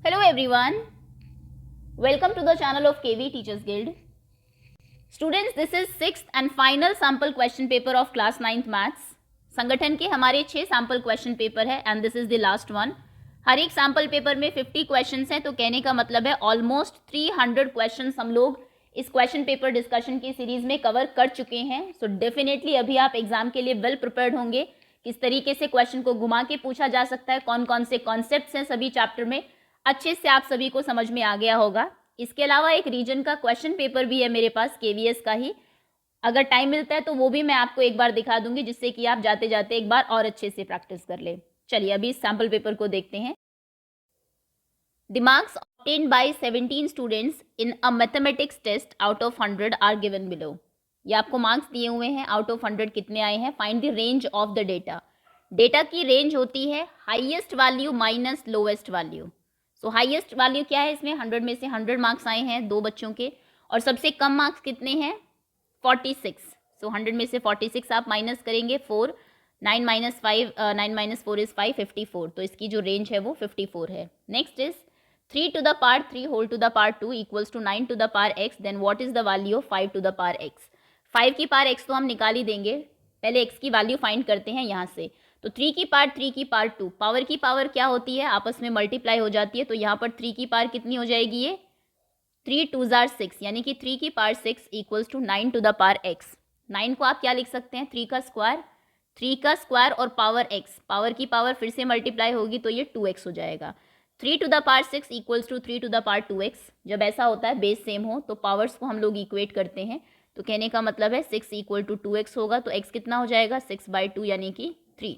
Hello everyone, welcome to the channel of KV Teachers Guild. Students, this is 6th and final sample question paper of class 9th maths. संगठन के हमारे 6 sample question paper है and this is the last one. हर एक sample paper में 50 questions हैं, तो कहने का मतलब है ऑलमोस्ट 300 क्वेश्चंस हम लोग इस क्वेश्चन पेपर डिस्कशन की सीरीज में कवर कर चुके हैं. सो डेफिनेटली अभी आप एग्जाम के लिए वेल प्रिपेयर्ड होंगे. किस तरीके से क्वेश्चन को घुमा के पूछा जा सकता है, कौन कौन से कॉन्सेप्ट्स हैं सभी चैप्टर में, अच्छे से आप सभी को समझ में आ गया होगा. इसके अलावा एक रीजन का क्वेश्चन पेपर भी है मेरे पास, केवीएस का ही. अगर टाइम मिलता है तो वो भी मैं आपको एक बार दिखा दूंगी, जिससे कि आप जाते जाते एक बार और अच्छे से प्रैक्टिस कर ले. चलिए अभी इस सैम्पल पेपर को देखते हैं. The marks obtained by 17 students in a mathematics test out of 100 are given below. ये आपको मार्क्स दिए हुए हैं, आउट ऑफ 100 कितने आए हैं. Find the range of the data. Data की रेंज होती है highest value minus lowest value. सो हाईएस्ट वैल्यू क्या है इसमें, 100 में से 100 मार्क्स आए हैं 2 बच्चों के, और सबसे कम मार्क्स कितने हैं 46. सो 100 में से 46 आप माइनस करेंगे 4, 9 माइनस 5, 9 माइनस 4 इज़ 5, 54. तो इसकी जो रेंज है वो 54 है. Next is 3 to the power 3 whole to the power 2 equals to 9 to the power x. then what is the value of 5 to the power x. 5 की पावर x तो हम निकाल ही देंगे, पहले x की वैल्यू फाइंड करते हैं यहाँ से. तो 3 की पावर 3 की पावर 2, पावर की पावर क्या होती है, आपस में मल्टीप्लाई हो जाती है. तो यहाँ पर 3 की पावर कितनी हो जाएगी, ये 3 2s are 6, यानी कि 3 की power 6 equals to 9 to the power x. 9 को आप क्या लिख सकते हैं, 3 का स्क्वायर, 3 का स्क्वायर और पावर x, पावर की पावर फिर से मल्टीप्लाई होगी तो ये 2x हो जाएगा. 3 to the power 6 equals to 3 to the power 2x. जब ऐसा होता है बेस सेम हो तो पावर्स को हम लोग इक्वेट करते हैं. तो कहने का मतलब है 6 इक्वल टू 2x होगा. तो x कितना हो जाएगा, 6/2 यानी कि 3.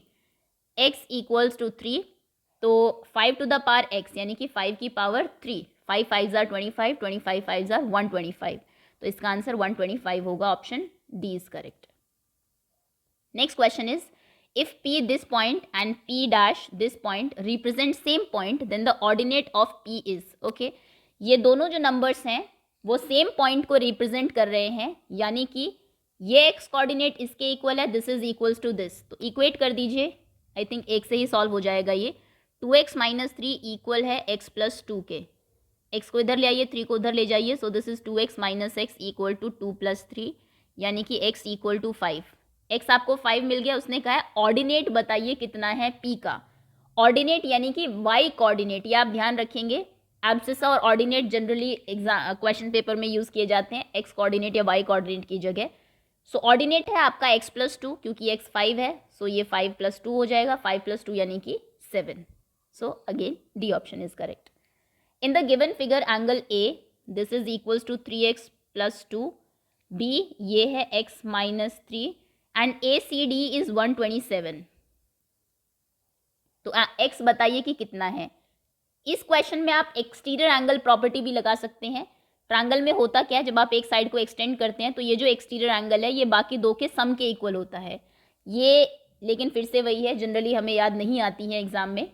x equals to 3. तो 5 टू द पावर x यानी कि 5 की power 3. 5 5s are 25, 25 5s are 125. तो इसका आंसर 125 होगा. Option D is correct. Next question is if p this point and p dash this point represent same point then the ordinate of p is. okay, ये दोनों जो numbers हैं वो same point को represent कर रहे हैं, यानी कि ये x कोऑर्डिनेट इसके इक्वल है, this is equals to this. तो इक्वेट कर दीजिए, आई थिंक एक से ही सॉल्व हो जाएगा ये. 2x माइनस 3 इक्वल है x प्लस 2 के. x को इधर ले आइए, 3 को उधर ले जाइए. So this is 2x minus x equal to 2 plus 3, यानी कि x इक्वल टू 5. x आपको 5 मिल गया. उसने कहा है ऑर्डिनेट बताइए कितना है p का. ऑर्डिनेट यानी कि y कोऑर्डिनेट, ये आप ध्यान रखेंगे. एब्सिसा और ordinate generally exam question paper में यूज़ किए जाते हैं x कोऑर्डिनेट या y कोऑर्डिनेट की जगह. सो ऑर्डिनेट है आपका x प्लस 2, क्योंकि x 5 है. सो ये 5 प्लस 2 हो जाएगा. 5 प्लस 2 यानी कि 7. So again D option is correct. In the given figure angle a this is equals to 3x plus 2. b ये है x minus 3 and ACD is 127. तो x बताइए कि कितना है. इस क्वेश्चन में आप एक्सटीरियर एंगल प्रॉपर्टी भी लगा सकते हैं. ट्रायंगल में होता क्या है, जब आप एक साइड को एक्सटेंड करते हैं तो ये जो एक्सटीरियर एंगल है ये बाकी दो के सम के इक्वल होता है. ये लेकिन फिर से वही है, जनरली हमें याद नहीं आती है एग्जाम में,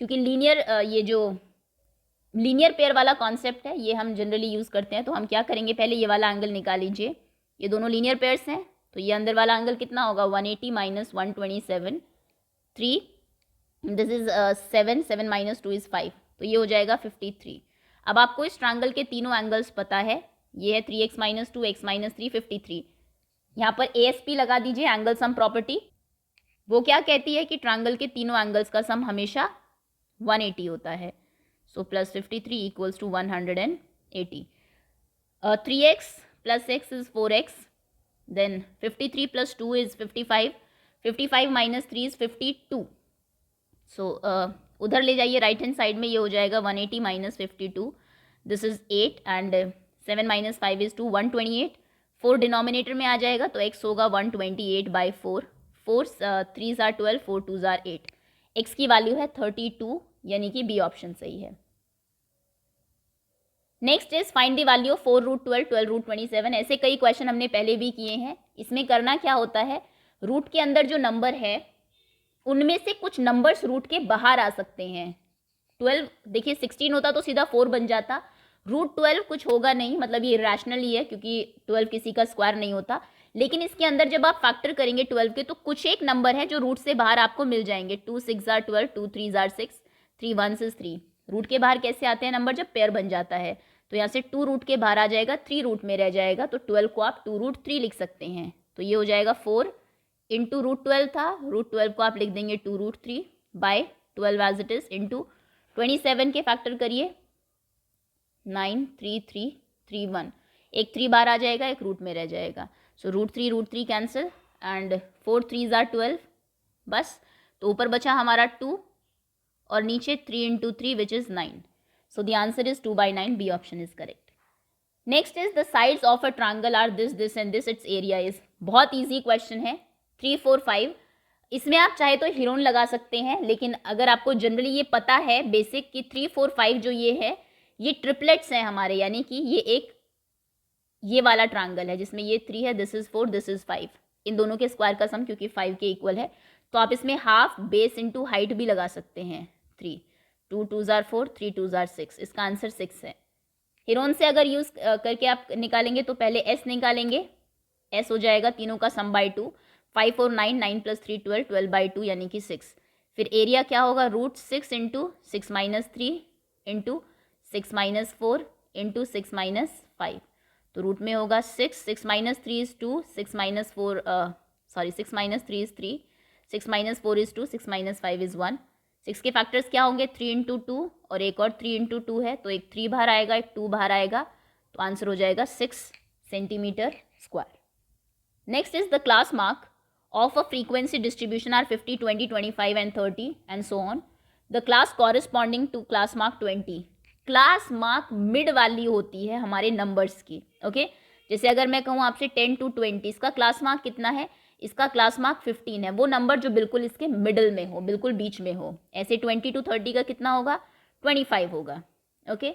क्योंकि लीनियर ये जो लीनियर पेयर वाला कॉन्सेप्ट है ये हम जनरली यूज़ करते हैं. तो हम क्या करेंगे, पहले ये वाला एंगल निकाल लीजिए. ये दोनों लीनियर पेयर्स हैं, तो ये अंदर वाला एंगल कितना होगा, 180 minus 127, 3. This is 7, 7 minus 2 is 5. तो ये हो जाएगा 53. अब आपको इस ट्रायंगल के तीनों एंगल्स पता है. ये है 3x माइनस 2, x माइनस 3, 53. यहाँ पर ASP लगा दीजिए, एंगल सम प्रॉपर्टी. वो क्या कहती है कि ट्रायंगल के तीनों एंगल्स का सम हमेशा 180 होता है. So plus 53 equals to 180. 3x plus x is 4x. then 53 plus 2 is 55. 55 minus 3 is 52. so उधर ले जाइए राइट हैंड साइड में, ये हो जाएगा 180 minus 52. This is 8 and 7 minus 5 is 2, 128. 4 denominator में आ जाएगा तो x होगा 128/4. 4 3s are 12, 4 2s are 8. x की वैल्यू है 32, यानी कि बी ऑप्शन सही है. Next is find the value of 4 root 12, 12 root 27. ऐसे कई क्वेश्चन हमने पहले भी किए हैं. इसमें करना क्या होता है, रूट के अंदर जो नंबर है उनमें से कुछ नंबर्स रूट के बाहर आ सकते हैं. 12 देखिए 16 होता तो सीधा 4 बन जाता. रूट 12 कुछ होगा नहीं, मतलब ये रैशनल ही है क्योंकि 12 किसी का स्क्वायर नहीं होता. लेकिन इसके अंदर जब आप फैक्टर करेंगे 12 के तो कुछ एक नंबर है जो रूट से बाहर आपको मिल जाएंगे. 2 6 are 12, 2 3 are 6, 3 1 is 3. रूट के बाहर कैसे आते हैं नंबर? जब पेयर बन जाता है। तो यहाँ से 2 रूट के बाहर आ जाएगा, 3 रूट में रह जाएगा, तो 12 को आप 2√3 लिख सकते हैं। तो ये हो जाएगा 4 इंटू √12 था, √12 को आप लिख देंगे 2√3 by 12 as it is into 27 के फैक्टर करिए 9 3 3 3 1, एक 3 बार आ जाएगा, एक रूट में रह जाएगा। सो √3 कैंसिल एंड 4 3s are 12 बस। तो ऊपर बचा हमारा 2 और नीचे 3 into 3 which is 9। So the answer is 2/9, B option is correct. Next is the sides of a triangle are this and this, its area is. बहुत ईजी क्वेश्चन है। 3 4 5, इसमें आप चाहे तो हीरोन लगा सकते हैं, लेकिन अगर आपको जनरली ये पता है बेसिक कि 3 4 5 जो ये है ये ट्रिपलेट्स हैं हमारे, यानी कि ये वाला ट्रायंगल है जिसमें ये 3 है, दिस इज 4, दिस इज 5, इन दोनों के स्क्वायर का सम क्योंकि 5 के इक्वल है। तो आप इसमें हाफ बेस इंटू हाइट भी लगा सकते हैं। 3 2 2s are 4, 3 2s are 6, इसका आंसर 6 है। हीरोन से अगर यूज़ करके आप निकालेंगे तो पहले एस निकालेंगे, एस हो जाएगा तीनों का सम बाई 2, 5 4 9, 9 + 3 12, 12/2 यानी कि 6। फिर एरिया क्या होगा? √6 इंटू 6 - 3 इंटू 6 - 4 इंटू 6 - 5। तो रूट में होगा 6, 6 - 3 is 2, 6 - 4 6 - 3 is 3, 6 - 4 is 2, 6 - 5 is 1। 6 के फैक्टर्स क्या होंगे? 3 इंटू 2 और एक और 3 इंटू 2 है, तो एक 3 बाहर आएगा, एक 2 बाहर आएगा, तो आंसर हो जाएगा 6 centimetre square. Next is the class mark of a frequency distribution are 50, 20, 25 and 30 and so on. The class corresponding to class mark 20. Class mark mid वाली होती है हमारे नंबर्स की। ओके जैसे अगर मैं कहूँ आपसे 10 to 20, इसका क्लास मार्क कितना है? इसका क्लास मार्क 15 है। वो नंबर जो बिल्कुल इसके मिडल में हो, बिल्कुल बीच में हो। ऐसे 20 to 30 का कितना होगा? 25 होगा। ओके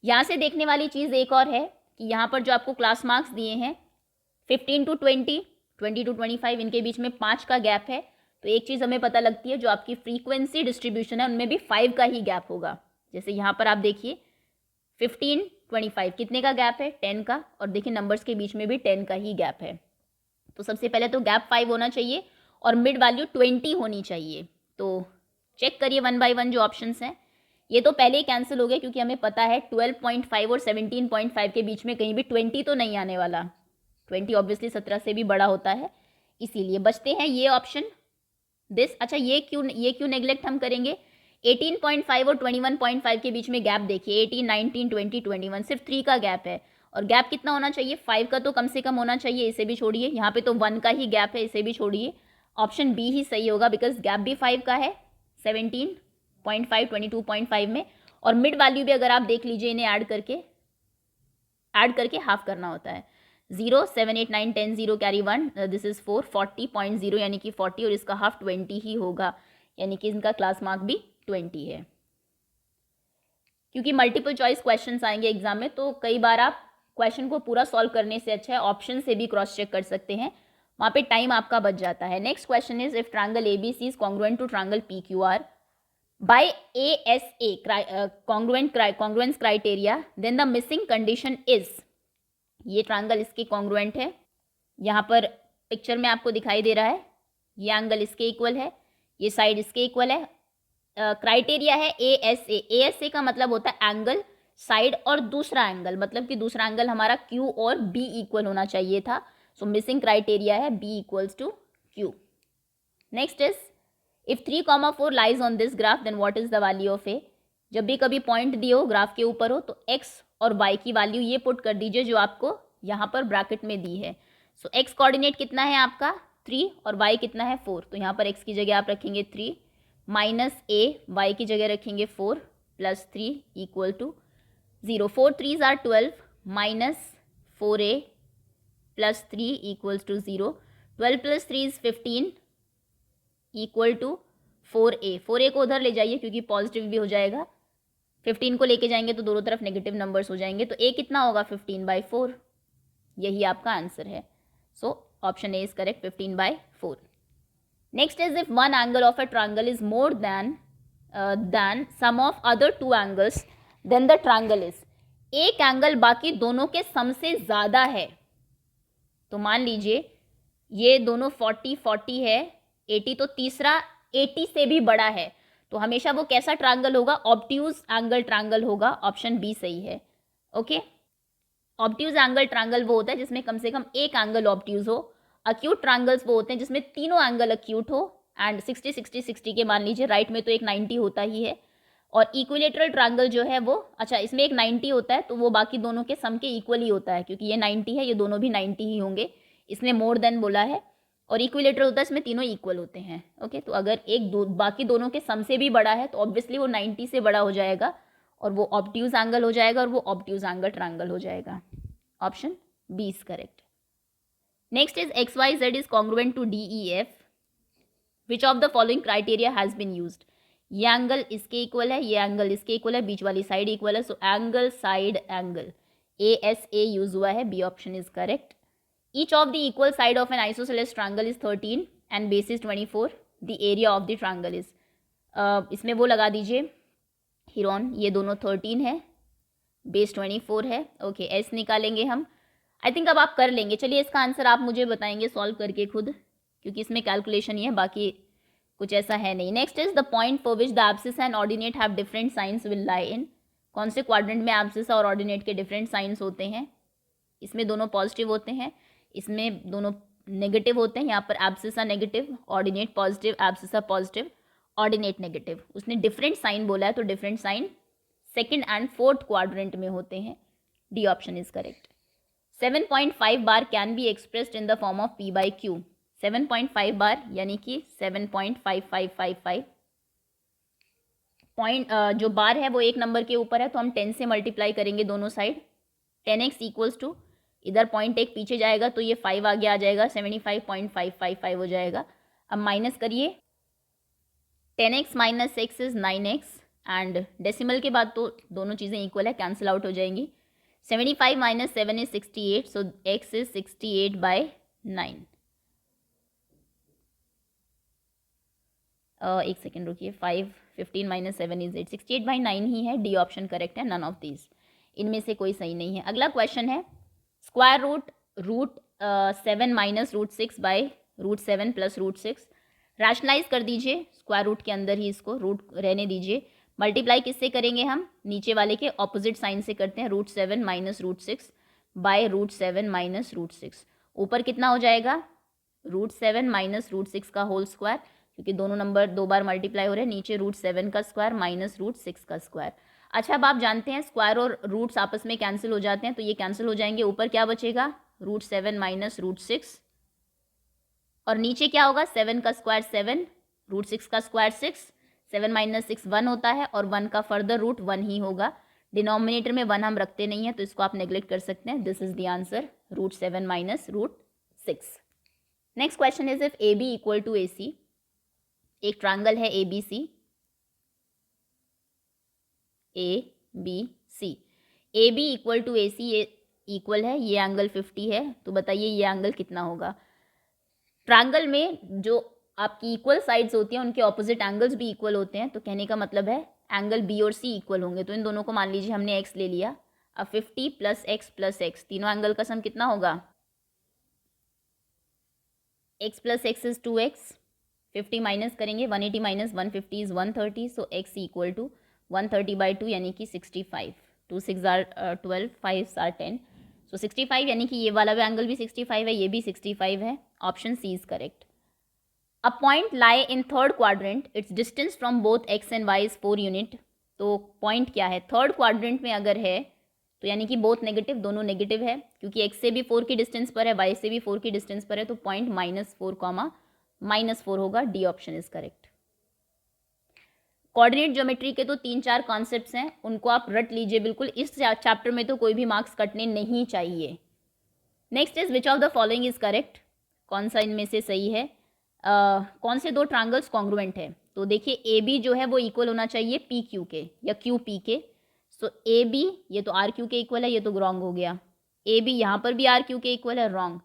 यहाँ से देखने वाली चीज़ एक और है कि यहाँ पर जो आपको क्लास मार्क्स दिए हैं 15 to 20, 20 to 25, इनके बीच में 5 का गैप है। तो एक चीज़ हमें पता लगती है, जो आपकी फ्रीक्वेंसी डिस्ट्रीब्यूशन है उनमें भी 5 का ही गैप होगा। जैसे यहाँ पर आप देखिए 15 25 कितने का गैप है? 10 का, और देखिए नंबर्स के बीच में भी 10 का ही गैप है। तो सबसे पहले तो गैप 5 होना चाहिए और मिड वैल्यू 20 होनी चाहिए। तो चेक करिए 1 by 1 जो ऑप्शंस हैं। ये तो पहले ही कैंसिल हो गया क्योंकि हमें पता है 12.5 और 17.5 के बीच में कहीं भी 20 तो नहीं आने वाला। 20 ऑब्वियसली 17 से भी बड़ा होता है, इसीलिए बचते हैं ये ऑप्शन दिस। अच्छा ये क्यों नेग्लेक्ट हम करेंगे? 18.5 और 21.5 के बीच में गैप देखिए, 18 19 20 21, सिर्फ 3 का गैप है। और गैप कितना होना चाहिए? 5 का तो कम से कम होना चाहिए। इसे भी छोड़िए, यहाँ पे तो 1 का ही गैप है, इसे भी छोड़िए। ऑप्शन बी ही सही होगा बिकॉज गैप भी 5 का है 17.5 22.5 में। और मिड वैल्यू भी अगर आप देख लीजिए, इन्हें ऐड करके हाफ करना होता है। 0 7 8 9 10 0 कैरी 1, दिस इज 4 40.0 यानी कि 40, और इसका हाफ 20 ही होगा, यानी कि इनका क्लास मार्क भी 20 है। क्योंकि मल्टीपल चॉइस क्वेश्चंस आएंगे एग्जाम में, तो कई बार आप क्वेश्चन को पूरा सॉल्व करने से अच्छा है ऑप्शन से भी क्रॉस चेक कर सकते हैं, वहाँ पे टाइम आपका बच जाता है। Next question is if triangle ABC is congruent to triangle PQR by ASA congruence criteria, then the missing condition is। ये ट्रायंगल इसके कॉन्ग्रुएंट है, यहाँ पर पिक्चर में आपको दिखाई दे रहा है, ये एंगल इसके इक्वल है, ये साइड इसके इक्वल है। क्राइटेरिया है ASA। ASA का मतलब होता है एंगल, साइड और दूसरा एंगल, मतलब कि दूसरा एंगल हमारा Q और B इक्वल होना चाहिए था। सो मिसिंग क्राइटेरिया है B equals to Q। Next is if 3,4 lies on this graph then what is the value of a. जब भी कभी पॉइंट दिए हो ग्राफ के ऊपर हो तो x और y की वैल्यू ये पुट कर दीजिए जो आपको यहाँ पर ब्रैकेट में दी है। सो x कोऑर्डिनेट कितना है आपका 3 और y कितना है 4, तो यहाँ पर x की जगह आप रखेंगे 3 माइनस a, y की जगह रखेंगे 4 plus 3 equal to 0। 4 3s are 12 minus 4a plus 3 equals to 0। 12 plus 3 is 15 equal to 4a। 4a को उधर ले जाइए क्योंकि पॉजिटिव भी हो जाएगा, 15 को लेके जाएंगे तो दोनों तरफ नेगेटिव नंबर्स हो जाएंगे, तो a कितना होगा 15/4, यही आपका आंसर है। So option A is correct 15/4। Next is if one angle of a triangle is more than sum of other 2 angles then the triangle is. एक एंगल बाकी दोनों के सम से ज़्यादा है, तो मान लीजिए ये दोनों 40 40 है, 80 तो तीसरा 80 से भी बड़ा है, तो हमेशा वो कैसा ट्रायंगल होगा, ऑब्ट्यूज एंगल ट्रायंगल होगा, ऑप्शन बी सही है। ओके, ऑब्ट्यूज एंगल ट्रायंगल वो होता है जिसमें कम से कम एक एंगल ऑब्ट्यूज हो। अक्यूट ट्रायंगल्स वो होते हैं जिसमें तीनों एंगल अक्यूट हो, एंड 60 60 60 के मान लीजिए, राइट में तो एक 90 होता ही है। और इक्विलेटरल ट्रायंगल जो है वो, अच्छा इसमें एक 90 होता है तो वो बाकी दोनों के सम के इक्वल ही होता है, क्योंकि ये 90 है, ये दोनों भी 90 ही होंगे, इसने मोर देन बोला है। और इक्विलेटरल होता है इसमें तीनों इक्वल होते हैं। ओके, तो अगर बाकी दोनों के सम से भी बड़ा है तो ऑब्वियसली वो 90 से बड़ा हो जाएगा और वो ऑब्ट्यूज एंगल हो जाएगा और वो ऑब्ट्यूज एंगल ट्रायंगल हो जाएगा। Option B is correct. Next is XYZ is congruent to DEF, which of the following criteria has been used. ये एंगल इसके इक्वल है, ये एंगल इसके इक्वल है, बीच वाली साइड इक्वल है, so angle side angle ASA use हुआ है, B option is correct. Each of the equal side of an isosceles triangle is 13 and base is 24, the area of the triangle is, इसमें वो लगा दीजिए Heron, ये दोनों 13 है, बेस 24 है। ओके, एस निकालेंगे हम, आई थिंक अब आप कर लेंगे। चलिए इसका आंसर आप मुझे बताएंगे सॉल्व करके खुद, क्योंकि इसमें कैलकुलेशन ही है, बाकी कुछ ऐसा है नहीं। Next is the point for which the abscissa and ordinate have different signs will lie in. कौन से क्वाड्रेंट में एब्सिस और ऑर्डिनेट के डिफरेंट साइंस होते हैं। इसमें दोनों पॉजिटिव होते हैं, इसमें दोनों नेगेटिव होते हैं। यहाँ पर abscissa are negative, ordinate positive, abscissa are positive, ordinate negative. उसने डिफरेंट साइन बोला है तो different sign second and fourth quadrant में होते हैं, D option is correct. 7.5 bar can be expressed in the form of P by Q। 7.5 bar यानी कि 7.5555 point, जो बार है वो एक नंबर के ऊपर है तो हम 10 से मल्टीप्लाई करेंगे दोनों साइड। 10x इक्वल्स टू, इधर पॉइंट एक पीछे जाएगा तो ये 5 आगे आ जाएगा, 75.555 हो जाएगा। अब माइनस करिए, 10x minus x is 9x, and decimal के बाद तो दोनों चीज़ें इक्वल है, कैंसिल आउट हो जाएंगी। 75 minus 7 is 68, so x is 68/9। एक सेकेंड रुकिए, 15 माइनस 7 इज 8, 68/9 ही है, डी ऑप्शन करेक्ट है। नन ऑफ दीज, इनमें से कोई सही नहीं है। अगला क्वेश्चन है square root 7 minus √6/√7 plus √6। Rationalise कर दीजिए, स्क्वायर रूट के अंदर ही इसको रूट रहने दीजिए। मल्टीप्लाई किससे करेंगे हम, नीचे वाले के ऑपोजिट साइन से करते हैं, √7 माइनस √6 बाय √7 माइनस √6। ऊपर कितना हो जाएगा, √7 माइनस √6 का होल स्क्वायर, क्योंकि दोनों नंबर दो बार मल्टीप्लाई हो रहे हैं। नीचे √7 का स्क्वायर माइनस √6 का स्क्वायर। अच्छा, अब आप जानते हैं स्क्वायर और रूट्स आपस में कैंसिल हो जाते हैं, तो ये कैंसिल हो जाएंगे। ऊपर क्या बचेगा, √7 माइनस √6, और नीचे क्या होगा, 7 का स्क्वायर 7, √6 का स्क्वायर 6, 7 माइनस 6 1 होता है, और 1 का फर्दर रूट 1 ही होगा। डिनोमिनेटर में 1 हम रखते नहीं हैं तो इसको आप नेग्लेक्ट कर सकते हैं। This is the answer, √7 minus √6। Next question is if AB equal to AC, एक ट्रायंगल है ABC, ABC, AB equal to AC, ये इक्वल है, ये एंगल 50 है, तो बताइए ये एंगल कितना होगा। ट्रायंगल में जो आपकी इक्वल साइड्स होती हैं उनके ऑपोजिट एंगल्स भी इक्वल होते हैं, तो कहने का मतलब है एंगल B और C इक्वल होंगे। तो इन दोनों को मान लीजिए हमने x ले लिया, अब 50 प्लस x, तीनों एंगल का सम कितना होगा, x plus x is 2x, 50 minus करेंगे, 180 minus 150 is 130, so x equal to 130/2 यानी कि 65, 2 6 आर 12, 5 आर 10, सो 65, यानी कि ये वाला भी एंगल भी 65 है, ये भी 65 है। Option C is correct. A point lie in third quadrant, its distance from both x and y is 4 unit. तो पॉइंट क्या है, थर्ड क्वाड्रेंट में अगर है तो यानी कि बोथ नेगेटिव, दोनों नेगेटिव है, क्योंकि x से भी 4 की डिस्टेंस पर है, y से भी 4 की डिस्टेंस पर है, तो पॉइंट -4, -4 होगा, D option is correct. Coordinate geometry के तो 3-4 कॉन्सेप्ट्स हैं, उनको आप रट लीजिए बिल्कुल, इस चैप्टर में तो कोई भी मार्क्स कटने नहीं चाहिए। Next is which of the following is correct, कौन सा इनमें से सही है। कौन से दो ट्रायंगल्स कॉन्ग्रुएंट है, तो देखिए AB जो है वो इक्वल होना चाहिए PQ के या QP के। सो AB, ये तो RQ के इक्वल है, ये तो रॉन्ग हो गया। AB यहाँ पर भी RQ के इक्वल है, रॉन्ग।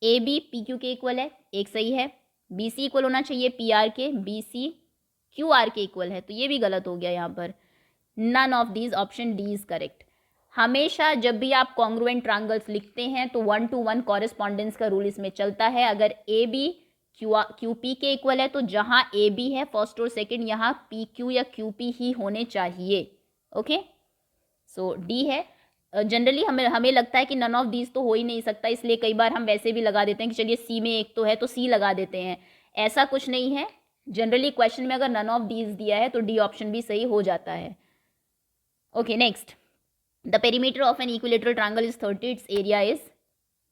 AB PQ के इक्वल है, एक सही है। BC इक्वल होना चाहिए PR के, BC QR के इक्वल है, तो ये भी गलत हो गया यहाँ पर। None of these, option D is correct. हमेशा जब भी आप कॉन्ग्रुएंट ट्रायंगल्स लिखते हैं तो 1-to-1 कॉरेस्पॉन्डेंस का रूल इसमें चलता है। अगर AB क्यू पी के इक्वल है, तो जहाँ ए बी है फर्स्ट और सेकंड, यहाँ पी क्यू या क्यू पी ही होने चाहिए। ओके, सो डी है। जनरली हमें लगता है कि नन ऑफ दीज तो हो ही नहीं सकता, इसलिए कई बार हम वैसे भी लगा देते हैं कि चलिए सी में एक तो है तो सी लगा देते हैं। ऐसा कुछ नहीं है, जनरली क्वेश्चन में अगर नन ऑफ दीज दिया है तो डी ऑप्शन भी सही हो जाता है। Okay, next, the perimeter of an equilateral triangle is 30, it's area is.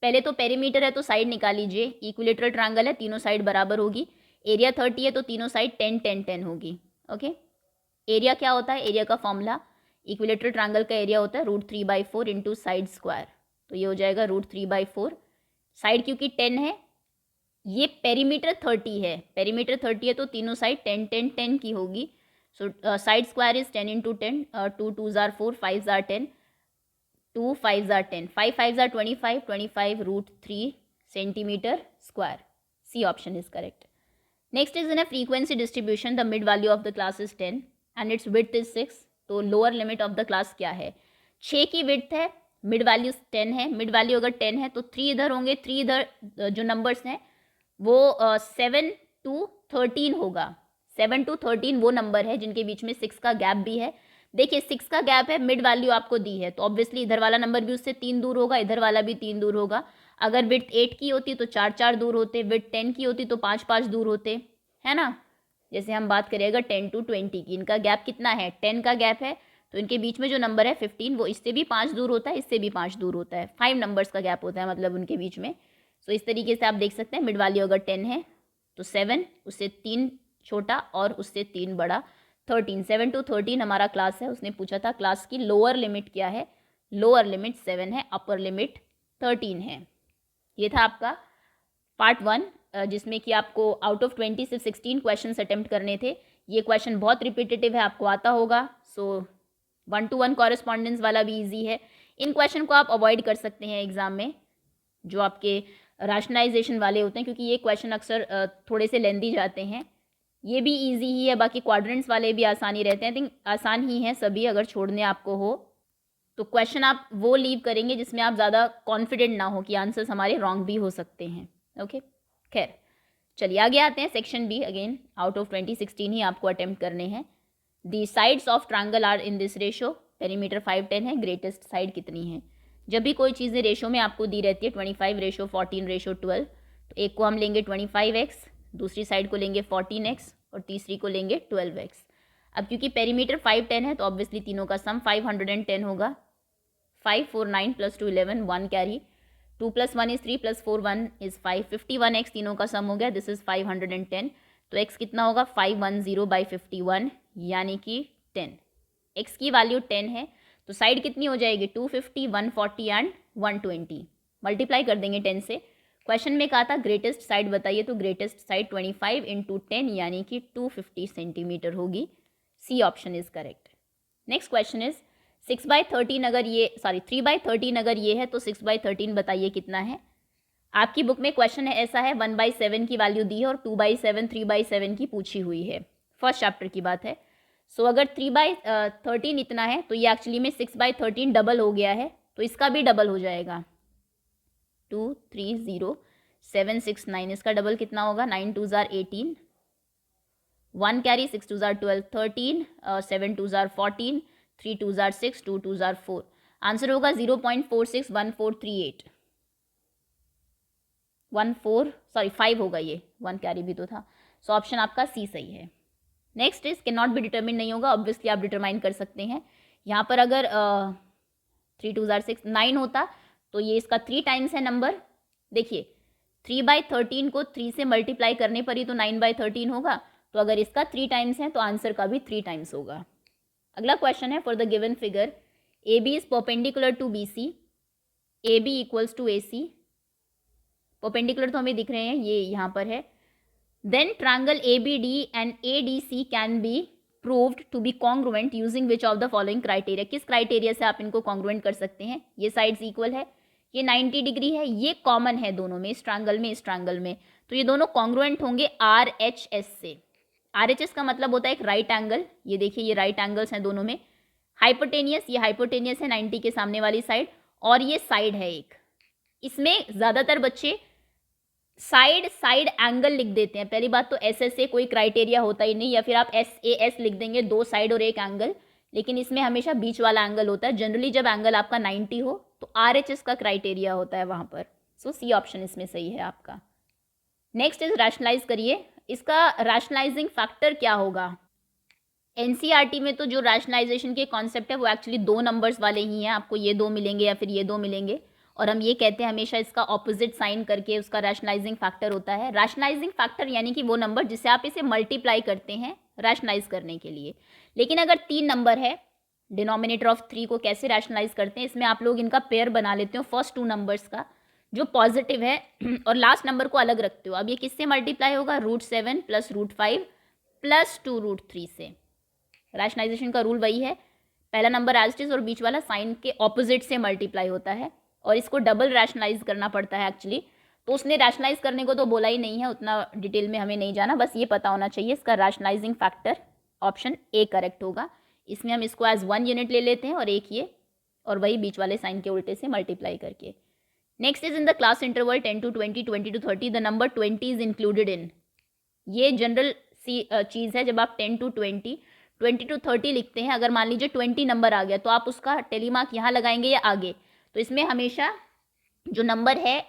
पहले तो पेरीमीटर है तो साइड निकाल लीजिए, इक्विलेटरल ट्रायंगल है, तीनों साइड बराबर होगी, एरिया 30 है तो तीनों साइड 10 10 10 होगी। ओके, एरिया क्या होता है, एरिया का फॉर्मूला, इक्विलेटरल ट्रायंगल का एरिया होता है √3/4 इंटू साइड स्क्वायर, तो ये हो जाएगा √3/4। साइड क्योंकि 10 है, ये पेरीमीटर 30 है, पेरीमीटर 30 है तो तीनों साइड 10 10 10 की होगी। So side square is 10 into 10, 2 2 जार 4, 5 जार 10, 2 5 जार 10, 5 5 जार 25, 25 √3 centimetre square. C option is correct. Next is in a frequency distribution the mid value of the class is 10 and its width is 6, तो lower limit of the class क्या है, 6 की width है, mid value 10 है, mid value अगर 10 है तो 3 इधर होंगे, 3 इधर जो नंबर्स हैं वो 7 to 13 होगा। 7 to 13 वो नंबर है जिनके बीच में 6 का गैप भी है। देखिए 6 का गैप है, मिड वैल्यू आपको दी है तो ऑब्वियसली इधर वाला नंबर भी उससे 3 दूर होगा, इधर वाला भी 3 दूर होगा। अगर विड्थ 8 की होती तो 4 4 दूर होते, विड्थ 10 की होती तो 5 5 दूर होते, है ना। जैसे हम बात करें अगर 10 to 20 की, इनका गैप कितना है, 10 का गैप है, तो इनके बीच में जो नंबर है 15 वो इससे भी 5 दूर होता है, इससे भी 5 दूर होता है, 5 नंबर्स का गैप होता है मतलब उनके बीच में। सो इस तरीके से आप देख सकते हैं मिड वैल्यू अगर 10 है तो 7, उससे 3 छोटा और उससे 3 बड़ा, 13। 7 to 13 हमारा क्लास है, उसने पूछा था क्लास की लोअर लिमिट क्या है, लोअर लिमिट 7 है, अपर लिमिट 13 है। ये था आपका पार्ट 1 जिसमें कि आपको आउट ऑफ 20 से 16 क्वेश्चन अटेम्प्ट करने थे। ये क्वेश्चन बहुत रिपीटेटिव है, आपको आता होगा, सो 1-to-1 कॉरेस्पॉन्डेंस वाला भी ईजी है। इन क्वेश्चन को आप अवॉइड कर सकते हैं एग्जाम में, जो आपके रैशनलाइजेशन वाले होते हैं, क्योंकि ये क्वेश्चन अक्सर थोड़े से लेंदी जाते हैं। ये भी इजी ही है, बाकी क्वाड्रेंट्स वाले भी आसानी रहते हैं, आई थिंक आसान ही हैं सभी। अगर छोड़ने आपको हो तो क्वेश्चन आप वो लीव करेंगे जिसमें आप ज़्यादा कॉन्फिडेंट ना हो कि आंसर्स हमारे रॉन्ग भी हो सकते हैं। ओके, खैर चलिए आगे आते हैं। Section B, again out of 2016 ही आपको अटेम्प्ट करने हैं। The sides of triangle are in this ratio, perimeter 5 10 है, ग्रेटेस्ट साइड कितनी है। जब भी कोई चीज़ें रेशो में आपको दी रहती है 25:14:12, तो एक को हम लेंगे 25x, दूसरी साइड को लेंगे 14x और तीसरी को लेंगे 12x। अब क्योंकि पेरीमीटर 5 10 है तो ऑब्वियसली तीनों का सम 510 होगा। 5 4 9 + 2 11, 1 कैरी, 2 + 1 is 3 + 4 1 is 5, 51x तीनों का सम हो गया, दिस इज 510। तो x कितना होगा 510/51 यानी कि 10। x की वैल्यू 10 है तो साइड कितनी हो जाएगी 250, 140 एंड 120, मल्टीप्लाई कर देंगे 10 से। क्वेश्चन में कहा था ग्रेटेस्ट साइड बताइए, तो ग्रेटेस्ट साइड 25 × 10 यानी कि 250 सेंटीमीटर होगी। C option is correct. Next question is 6/13 अगर ये 3/13 अगर ये है तो 6/13 बताइए कितना है। आपकी बुक में क्वेश्चन है ऐसा है, 1/7 की वैल्यू दी है और 2/7 3/7 की पूछी हुई है, फर्स्ट चैप्टर की बात है। सो अगर 3/13 इतना है तो ये एक्चुअली में 6/13 डबल हो गया है, तो इसका भी डबल हो जाएगा, 2 3 0 7 6 9, इसका डबल कितना होगा 9 2 जार 18, 1 कैरी 6 2 जार 12 13, 7 2 जार 14, 3 2 जार 6, 2 2 जार 4। आंसर होगा 0.461438, 5 होगा, ये 1 कैरी भी तो था। सो ऑप्शन आपका सी सही है। Next is can not be determine नहीं होगा, ऑब्वियसली आप डिटरमाइन कर सकते हैं। यहाँ पर अगर 3 2 जार 6 9 होता तो ये इसका 3 टाइम्स है नंबर। देखिए 3/13 को 3 से मल्टीप्लाई करने पर ही तो 9/13 होगा, तो अगर इसका 3 टाइम्स है तो आंसर का भी 3 टाइम्स होगा। अगला क्वेश्चन है, for the given figure A B is perpendicular to B C, A B equals to A C, perpendicular तो हमें दिख रहे हैं, ये यहाँ पर है। Then triangle A B D and A D C can be proved to be congruent using which of the following criteria. किस क्राइटेरिया से आप इनको कॉन्ग्रुएंट कर सकते हैं। ये साइड्स इक्वल है, ये 90 डिग्री है, ये कॉमन है दोनों में, इस ट्रायंगल में इस ट्रायंगल में, तो ये दोनों कॉन्ग्रुएंट होंगे आर एच एस से। आर एच एस का मतलब होता है एक राइट एंगल, ये देखिए ये राइट एंगल्स हैं दोनों में। हाइपोटेनियस, ये हाइपोटेनियस है 90 के सामने वाली साइड, और ये साइड है एक। इसमें ज़्यादातर बच्चे साइड साइड एंगल लिख देते हैं। पहली बात तो एस एस से कोई क्राइटेरिया होता ही नहीं, या फिर आप एस ए एस लिख देंगे, दो साइड और एक एंगल, लेकिन इसमें हमेशा बीच वाला एंगल होता है। जनरली जब एंगल आपका 90 हो तो आर एच एस का क्राइटेरिया होता है वहाँ पर। सो सी ऑप्शन इसमें सही है आपका। नेक्स्ट इज रैशनलाइज करिए, इसका रैशनलाइजिंग फैक्टर क्या होगा। एनसीईआरटी में तो जो रैशनलाइजेशन के कॉन्सेप्ट है वो एक्चुअली दो नंबर्स वाले ही हैं, आपको ये दो मिलेंगे या फिर ये दो मिलेंगे, और हम ये कहते हैं हमेशा इसका ऑपोजिट साइन करके उसका रैशनलाइजिंग फैक्टर होता है। रैशनलाइजिंग फैक्टर यानी कि वो नंबर जिससे आप इसे मल्टीप्लाई करते हैं रैशनलाइज करने के लिए। लेकिन अगर 3 नंबर है, डिनोमिनेटर ऑफ 3 को कैसे रैशनलाइज करते हैं, इसमें आप लोग इनका पेयर बना लेते हो फर्स्ट 2 नंबर्स का जो पॉजिटिव है और लास्ट नंबर को अलग रखते हो। अब ये किससे मल्टीप्लाई होगा, √7 + √5 + 2 √3 से। रैशनलाइजेशन का रूल वही है, पहला नंबर एज इट इज और बीच वाला साइन के ऑपोजिट से मल्टीप्लाई होता है, और इसको डबल रैशनलाइज करना पड़ता है एक्चुअली। तो उसने रैशनलाइज करने को तो बोला ही नहीं है, उतना डिटेल में हमें नहीं जाना, बस ये पता होना चाहिए इसका rationalising factor option A correct होगा। इसमें हम इसको एज 1 यूनिट ले लेते हैं और एक ये, और वही बीच वाले साइन के उल्टे से मल्टीप्लाई करके। Next is in the class interval 10 to 20, 20 to 30 the number 20 is included in. ये जनरल सी चीज़ है, जब आप 10 to 20, 20 to 30 लिखते हैं, अगर मान लीजिए 20 नंबर आ गया तो आप उसका टेलीमार्क यहाँ लगाएंगे या आगे, तो इसमें हमेशा जो नंबर है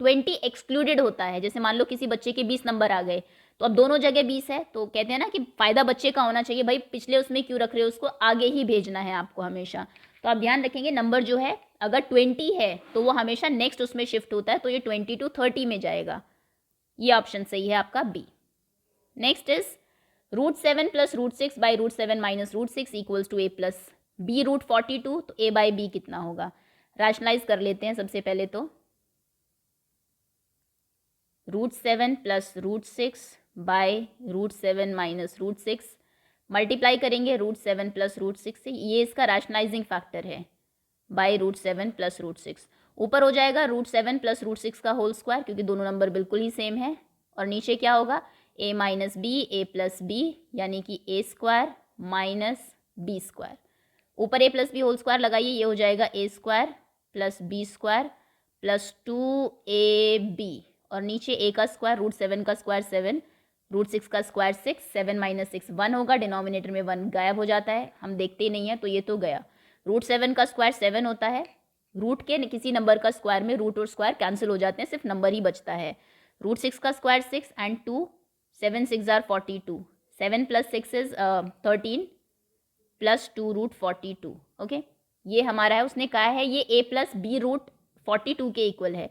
20 एक्सक्लूडेड होता है। जैसे मान लो किसी बच्चे के 20 नंबर आ गए, तो अब दोनों जगह 20 है, तो कहते हैं ना कि फ़ायदा बच्चे का होना चाहिए, भाई पिछले उसमें क्यों रख रहे हो, उसको आगे ही भेजना है आपको हमेशा। तो आप ध्यान रखेंगे नंबर जो है अगर 20 है तो वो हमेशा नेक्स्ट उसमें शिफ्ट होता है, तो ये 20 to 30 में जाएगा। ये ऑप्शन सही है आपका B. Next is √7 + √6 / √7 - √6 = a + b √42, तो a by b कितना होगा, रैशनलाइज कर लेते हैं सबसे पहले तो। √7 + √6 / √7 - √6 मल्टीप्लाई करेंगे √7 + √6 से, ये इसका रैशनलाइजिंग फैक्टर है, बाय √7 + √6। ऊपर हो जाएगा √7 + √6 का होल स्क्वायर, क्योंकि दोनों नंबर बिल्कुल ही सेम है, और नीचे क्या होगा a - b, a + b, यानी कि a² - b²। ऊपर a + b होल स्क्वायर लगाइए, ये हो जाएगा a² + b² + 2ab, और नीचे a का स्क्वायर, √7 का स्क्वायर 7, √6 का स्क्वायर 6, 7 - 6 1 होगा, डिनोमिनेटर में 1 गायब हो जाता है, हम देखते ही नहीं है तो ये तो गया। √7 का स्क्वायर 7 होता है, रूट के किसी नंबर का स्क्वायर में रूट और स्क्वायर कैंसिल हो जाते हैं, सिर्फ नंबर ही बचता है। √6 का square 6 and 2, 7 6 are 42, 7 + 6 is 13 + 2 √42। Okay, ये हमारा है, उसने कहा है ये a + b √42 के इक्वल है,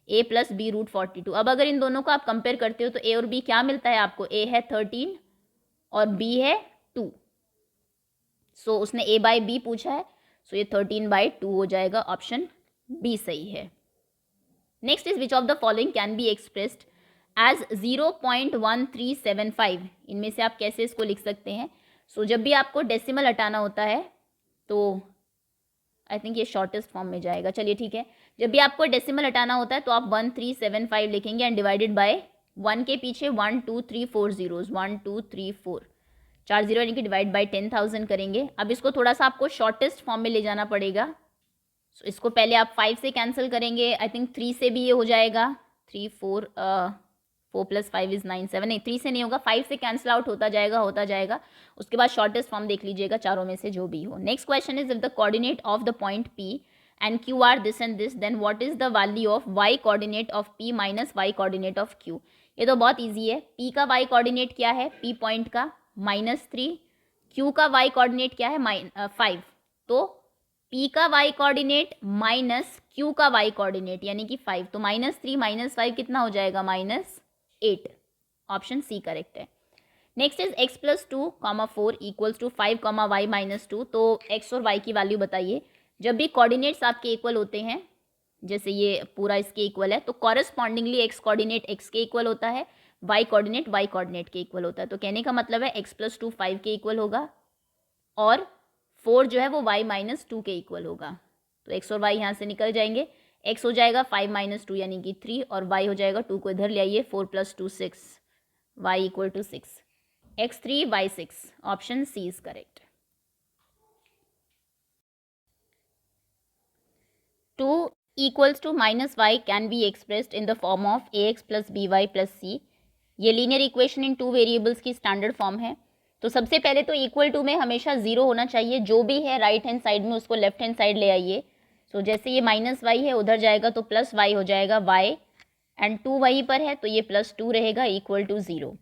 a + b √42। अब अगर इन दोनों को आप कंपेयर करते हो तो a और b क्या मिलता है आपको, a है 13 और b है 2, सो उसने a by b पूछा है, सो ये 13/2 हो जाएगा, ऑप्शन बी सही है। Next is which of the following can be expressed as 0.1375, इनमें से आप कैसे इसको लिख सकते हैं। सो जब भी आपको डेसिमल हटाना होता है तो आई थिंक ये शॉर्टेस्ट फॉर्म में जाएगा, चलिए ठीक है, जब भी आपको डेसिमल हटाना होता है तो आप 1375 लिखेंगे एंड डिवाइडेड बाय 1 के पीछे 1 2 3 4 जीरोज, 1 2 3 4 4 जीरो, यानी कि डिवाइड बाय 10,000 करेंगे। अब इसको थोड़ा सा आपको शॉर्टेस्ट फॉर्म में ले जाना पड़ेगा, सो इसको पहले आप 5 से कैंसिल करेंगे, आई थिंक 3 से भी ये हो जाएगा, 3 4 4 + 5 is 9 7, नहीं 3 से नहीं होगा, 5 से कैंसिल आउट होता जाएगा। उसके बाद शॉर्टेस्ट फॉर्म देख लीजिएगा चारों में से जो भी हो। Next question is if the coordinate of the point P and Q are this and this, then what is the value of y coordinate of P - y coordinate of Q। ये तो बहुत ईजी है, P का y coordinate क्या है, P point का -3, Q का y coordinate क्या है 5, तो P का y कोऑर्डिनेट माइनस Q का y कोऑर्डिनेट यानी कि 5, तो -3 - 5 कितना हो जाएगा, -8, ऑप्शन सी करेक्ट है। नेक्स्ट इज x + 2, 4 = 5, y - 2, तो x और y की वैल्यू बताइए। जब भी कोऑर्डिनेट्स आपके इक्वल होते हैं, जैसे ये पूरा इसके इक्वल है, तो कॉरेस्पॉन्डिंगली x कोऑर्डिनेट x के इक्वल होता है, y कोऑर्डिनेट y कोऑर्डिनेट के इक्वल होता है। तो कहने का मतलब है x + 2 5 के इक्वल होगा और 4 जो है वो y - 2 के इक्वल होगा। तो x और y यहाँ से निकल जाएंगे, x हो जाएगा 5 - 2 यानी कि 3, और y हो जाएगा 2 को इधर ले आइए, 4 + 2 6, y = 6, x3 y 6, option C is correct. 2 equals to minus y can be expressed in the form of a x plus b y plus c. ये linear equation in two variables की standard form है। तो सबसे पहले तो equal to में हमेशा zero होना चाहिए, जो भी है राइट हैंड साइड में उसको लेफ्ट हैंड साइड ले आइए। सो जैसे ये माइनस वाई है उधर जाएगा तो प्लस वाई हो जाएगा वाई, एंड टू वहीं पर है तो ये प्लस टू रहेगा इक्वल टू ज़ीरो।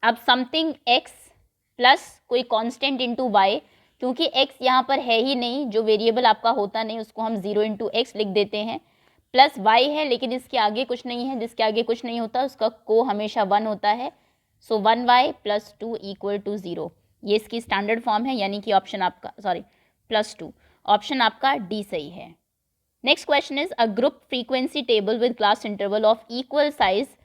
अब समथिंग एक्स प्लस कोई कांस्टेंट इंटू वाई, क्योंकि एक्स यहाँ पर है ही नहीं, जो वेरिएबल आपका होता नहीं उसको हम जीरो इंटू एक्स लिख देते हैं, प्लस वाई है लेकिन इसके आगे कुछ नहीं है, जिसके आगे कुछ नहीं होता उसका को हमेशा वन होता है। So one Y plus two equal to zero, ये इसकी स्टैंडर्ड फॉर्म है, यानी कि ऑप्शन आपका प्लस टू, ऑप्शन आपका डी सही है। Next question is a group frequency table with class interval of equal size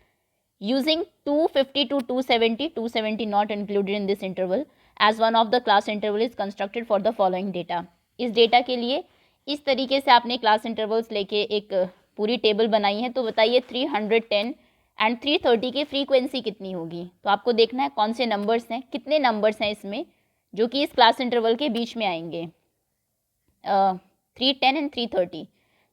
using 250 to 270 not included in this interval as one of the class interval is constructed for the following data। इस data के लिए इस तरीके से आपने class intervals लेके एक पूरी टेबल बनाई है। तो बताइए 310 एंड 330 की फ्रीक्वेंसी कितनी होगी। तो आपको देखना है कौन से नंबर्स हैं, कितने नंबर्स हैं इसमें जो कि इस क्लास इंटरवल के बीच में आएंगे। 310 एंड 330।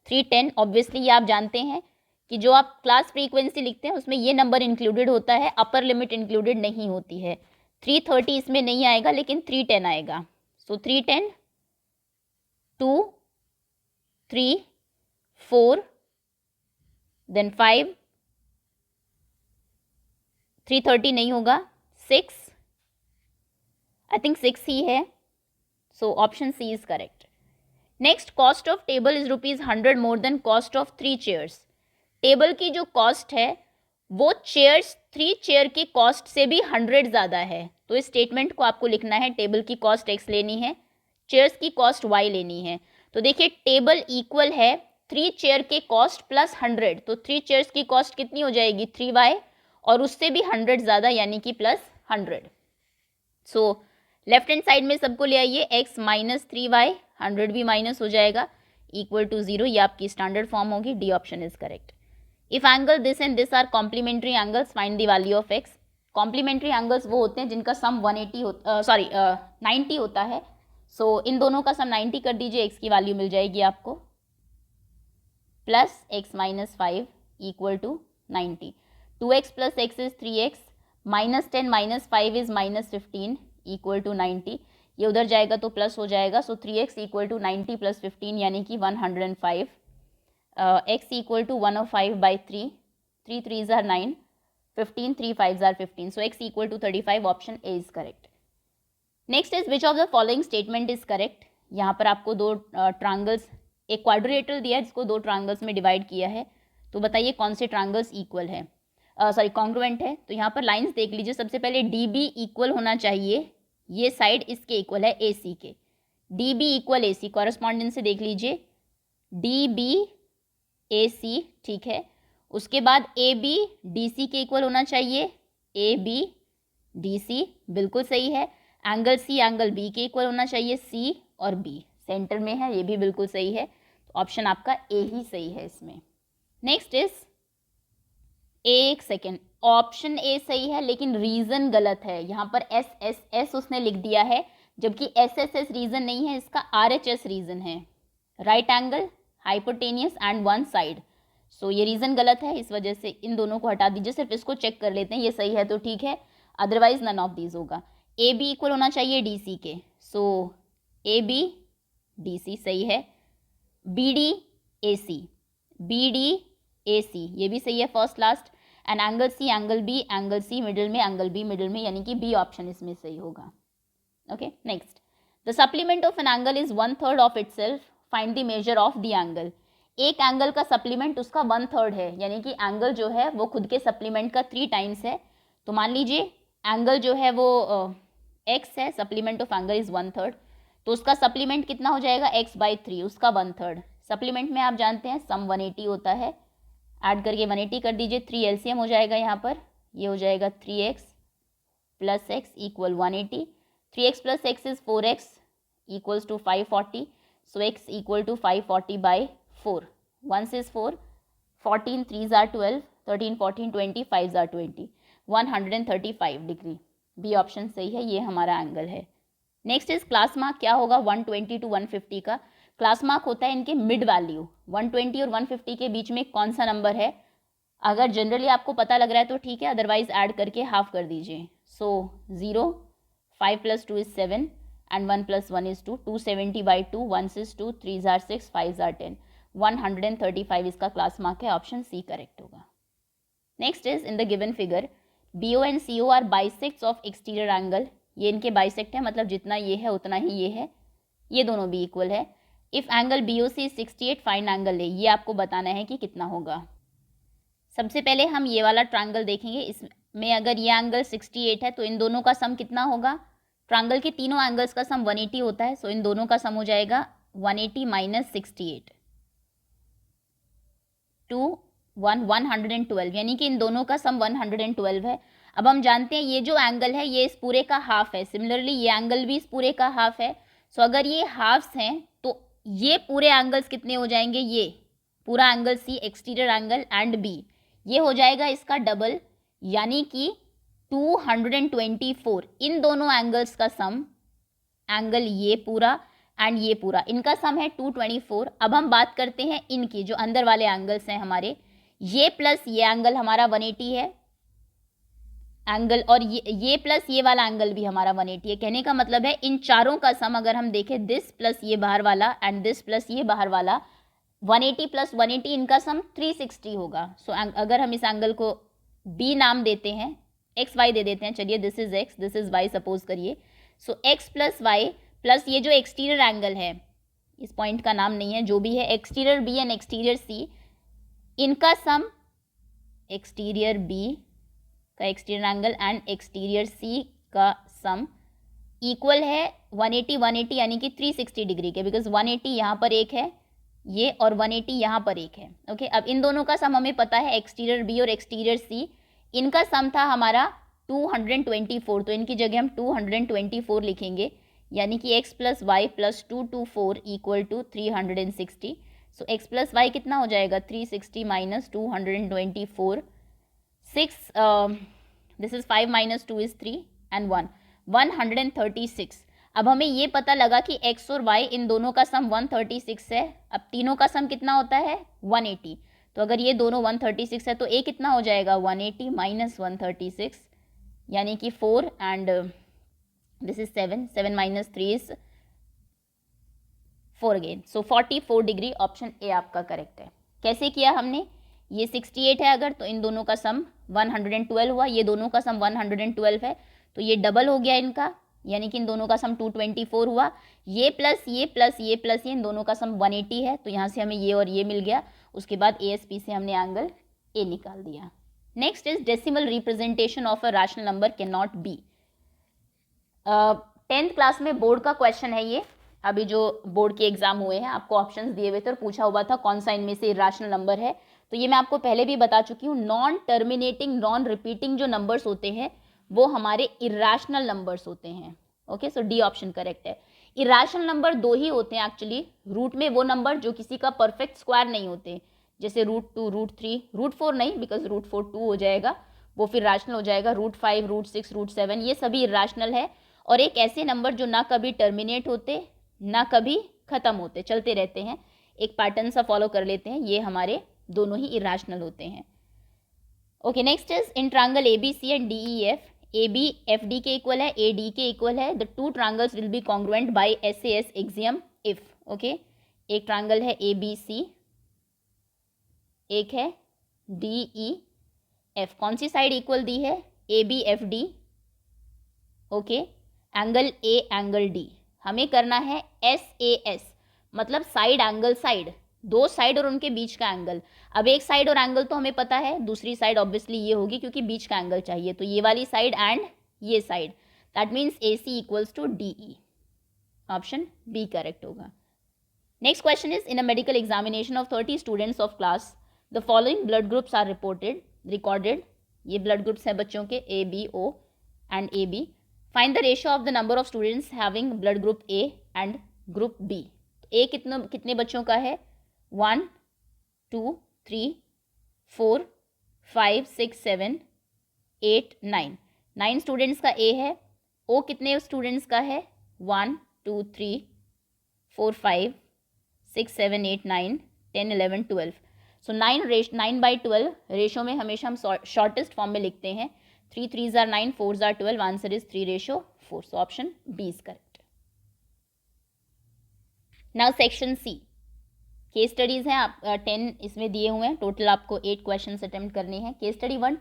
310 ऑब्वियसली ये आप जानते हैं कि जो आप क्लास फ्रीक्वेंसी लिखते हैं उसमें ये नंबर इंक्लूडेड होता है, अपर लिमिट इंक्लूडेड नहीं होती है। 330 इसमें नहीं आएगा लेकिन 310 आएगा। सो 310 2 3 4 देन 5, 330 नहीं होगा, 6, आई थिंक 6 ही है। So option C is correct. Next, cost of table is ₹100 more than cost of 3 chairs. Table की जो कॉस्ट है वो चेयर्स 3 चेयर की कॉस्ट से भी 100 ज़्यादा है। तो इस स्टेटमेंट को आपको लिखना है, टेबल की कॉस्ट x लेनी है, चेयर्स की कॉस्ट y लेनी है। तो देखिए टेबल इक्वल है 3 चेयर के कॉस्ट प्लस 100, तो 3 चेयर्स की कॉस्ट कितनी हो जाएगी 3y, और उससे भी 100 ज़्यादा यानी कि plus 100। So left hand side में सबको ले आइए, x माइनस 3y, 100 भी माइनस हो जाएगा इक्वल टू 0। ये आपकी स्टैंडर्ड फॉर्म होगी, D option is correct. If angle this and this are complementary angles find the value of x। Complementary angles वो होते हैं जिनका सम 90 होता है। सो इन दोनों का सम 90 कर दीजिए, x की वैल्यू मिल जाएगी आपको plus x minus 5 equal to 90। 2x plus x is 3x, minus 10 minus 5 is minus 15 equal to 90। ये उधर जाएगा तो प्लस हो जाएगा। सो 3x इक्वल टू 90 प्लस 15 यानी कि 105। x equal to 105 by 3, 3 3s are 9, 15 3 5s are 15। So x equal to 35, option A is correct. Next is which of the following statement is correct. यहाँ पर आपको दो ट्रायंगल्स, एक quadrilateral दिया है जिसको दो ट्रायंगल्स में डिवाइड किया है। तो बताइए कौन से ट्रायंगल्स इक्वल है, कॉन्ग्रुएंट है। तो यहाँ पर लाइंस देख लीजिए, सबसे पहले डी बी इक्वल होना चाहिए, ये साइड इसके इक्वल है ए सी के, डी बी इक्वल ए सी, कॉरस्पॉन्डेंस से देख लीजिए डी बी ए सी, ठीक है। उसके बाद ए बी डी सी के इक्वल होना चाहिए, ए बी डी सी बिल्कुल सही है। एंगल सी एंगल बी के इक्वल होना चाहिए, सी और बी सेंटर में है, ये भी बिल्कुल सही है। तो ऑप्शन आपका ए ही सही है इसमें। नेक्स्ट इज एक सेकेंड, ऑप्शन ए सही है लेकिन रीजन गलत है। यहाँ पर एस एस एस उसने लिख दिया है, जबकि एस एस एस रीजन नहीं है, इसका आर एच एस रीजन है, right angle hypotenuse and one side. So ये रीजन गलत है, इस वजह से इन दोनों को हटा दीजिए, सिर्फ इसको चेक कर लेते हैं, ये सही है तो ठीक है, अदरवाइज नन ऑफ दीज होगा। ए बी इक्वल होना चाहिए डी सी के, सो ए बी डी सी सही है। B D A C, B D A C ये भी सही है first last. And angle C angle B, angle C middle में एंगल बी मिडिल में, यानी कि बी ऑप्शन इसमें सही होगा। Okay next, the supplement of an angle is 1/3 of itself, find the measure of the angle. एक angle का supplement उसका 1/3 है, यानी कि एंगल जो है वो खुद के सप्लीमेंट का 3 टाइम्स है। तो मान लीजिए एंगल जो है वो x है, सप्लीमेंट ऑफ एंगल इज 1/3, तो उसका सप्लीमेंट कितना हो जाएगा x/3, उसका 1/3। सप्लीमेंट में आप जानते हैं सम 180 होता है, ऐड करके 180 कर दीजिए, 3 एलसीएम हो जाएगा यहाँ पर, ये हो जाएगा 3x plus x equal 180, 3x plus x is 4x equals to 540, so x equal to 540 by 4, 1 is 4, 14 3s are 12, 13 14 20, 5s are 20, 135 degree, B option सही है, ये हमारा एंगल है। नेक्स्ट इज क्लास मार्क क्या होगा 120 to 150 का। क्लास मार्क होता है इनके मिड वैल्यू, 120 और 150 के बीच में कौन सा नंबर है। अगर जनरली आपको पता लग रहा है तो ठीक है, अदरवाइज ऐड करके हाफ कर दीजिए। सो 0, 5 + 2 is 7 and 1 + 1 is 2, 270/2, 1 is 2, 3 are 6, 5 are 10, 135 इसका क्लास मार्क है, ऑप्शन सी करेक्ट होगा। Next is in the given figure BO and CO are bisects of exterior angle, ये इनके बाइसेक्ट है, मतलब जितना ये है उतना ही ये है, ये दोनों भी इक्वल है। If angle BOC is 68 find angle A, ये आपको बताना है कि कितना होगा। सबसे पहले हम ये वाला ट्रायंगल देखेंगे, इसमें अगर ये एंगल 68 है तो इन दोनों का सम कितना होगा। ट्रायंगल के तीनों एंगल्स का सम 180 होता है, सो इन दोनों का सम हो जाएगा 180 - 68 टू 112, यानी कि इन दोनों का सम 112 है। अब हम जानते हैं ये जो एंगल है ये इस पूरे का हाफ है, सिमिलरली ये एंगल भी इस पूरे का हाफ है। सो अगर ये हाफ्स हैं तो ये पूरे एंगल्स कितने हो जाएंगे, ये पूरा angle C exterior angle and B ये हो जाएगा इसका डबल, यानी कि 224। इन दोनों एंगल्स का सम, एंगल ये पूरा एंड ये पूरा, इनका सम है 224। अब हम बात करते हैं इनकी, जो अंदर वाले एंगल्स हैं हमारे, ये प्लस ये एंगल हमारा 180 है एंगल, और ये प्लस ये वाला एंगल भी हमारा 180 है। कहने का मतलब है इन चारों का सम अगर हम देखें, दिस प्लस ये बाहर वाला एंड दिस प्लस ये बाहर वाला, 180 + 180 इनका सम 360 होगा। सो अगर हम इस एंगल को B नाम देते हैं, XY दे देते हैं, चलिए this is X this is Y suppose करिए। सो X + Y प्लस ये जो एक्सटीरियर एंगल है, इस पॉइंट का नाम नहीं है, जो भी है, exterior B and exterior C, इनका सम, एक्सटीरियर B का exterior angle and exterior C का सम इक्वल है 180 180 यानी कि 360 डिग्री के, बिकॉज 180 यहाँ पर एक है ये और 180 यहाँ पर एक है। ओके, अब इन दोनों का सम हमें पता है, एक्सटीरियर B और एक्सटीरियर C, इनका सम था हमारा 224, तो इनकी जगह हम 224 लिखेंगे, यानी कि x + y + 224 = 360। सो x + y कितना हो जाएगा, 360 - 224, 6, दिस इज 5 - 2 is 3 and 1, 136। अब हमें ये पता लगा कि x और y इन दोनों का सम 136 है। अब तीनों का सम कितना होता है, 180, तो अगर ये दोनों 136 है तो a कितना हो जाएगा, 180 - 136, यानी कि 4 and this is 7, 7 - 3 is 4 again, so 44 degree, option ए आपका करेक्ट है। कैसे किया हमने, ये 68 है अगर, तो इन दोनों का सम 112 हुआ, ये दोनों का सम 112 है, तो ये डबल हो गया इनका, यानी कि इन दोनों का सम 224 हुआ। ये प्लस ये प्लस ये प्लस ये, इन दोनों का सम 180 है, तो यहाँ से हमें ये और ये मिल गया। उसके बाद ASP से हमने एंगल A निकाल दिया। Next is decimal representation of a rational number can not be. 10th class में बोर्ड का क्वेश्चन है ये, अभी जो बोर्ड के एग्जाम हुए हैं, आपको ऑप्शंस दिए हुए थे और पूछा हुआ था कौन सा इनमें से इरेशनल नंबर है। तो ये मैं आपको पहले भी बता चुकी हूँ, नॉन टर्मिनेटिंग नॉन रिपीटिंग जो नंबर्स होते हैं वो हमारे इरेशनल नंबर्स होते हैं। ओके, सो डी ऑप्शन करेक्ट है। इरेशनल नंबर दो ही होते हैं एक्चुअली, रूट में वो नंबर जो किसी का परफेक्ट स्क्वायर नहीं होते, जैसे √2, √3, √4 नहीं, बिकॉज √4 2 हो जाएगा, वो फिर रैशनल हो जाएगा, √5, √6, √7, ये सभी इरेशनल है। और एक ऐसे नंबर जो ना कभी टर्मिनेट होते ना कभी खत्म होते, चलते रहते हैं, एक पैटर्न सा फॉलो कर लेते हैं, ये हमारे दोनों ही इरेशनल होते हैं। Okay, next is in triangle ABC and DEF, AB FD के इक्वल है, AD के इक्वल है, the two triangles will be congruent by SAS axiom if. Okay, एक ट्रायंगल है ABC, एक है DEF, कौन सी साइड इक्वल दी है, ABFD। Okay, angle A angle D, हमें करना है SAS, मतलब साइड एंगल साइड, दो साइड और उनके बीच का एंगल। अब एक साइड और एंगल तो हमें पता है, दूसरी साइड ऑब्वियसली ये होगी क्योंकि बीच का एंगल चाहिए, तो ये वाली साइड एंड ये side, that means AC = DE, option B correct होगा। Next question is in a medical examination of 30 students of class the following blood groups are recorded, ये ब्लड ग्रुप्स हैं बच्चों के A, B, O and AB। Find the ratio of the number of students having blood group A and group B। A कितने बच्चों का है, 1 2 3 4 5 6 7 8 9, 9 students का A है। O कितने स्टूडेंट्स का है, 1 2 3 4 5 6, 7, 8, 9, 10, 11, 12. सो 9/12 रेशो में हमेशा हम शॉर्टेस्ट फॉर्म में लिखते हैं. 3 3s are 9, 4s are 12. Answer is 3:4. So option B is correct. Now section C. Case studies हैं. आप 10 इसमें दिए हुए हैं. टोटल आपको 8 क्वेश्चन अटेम्प्ट करने हैं. Case study 1.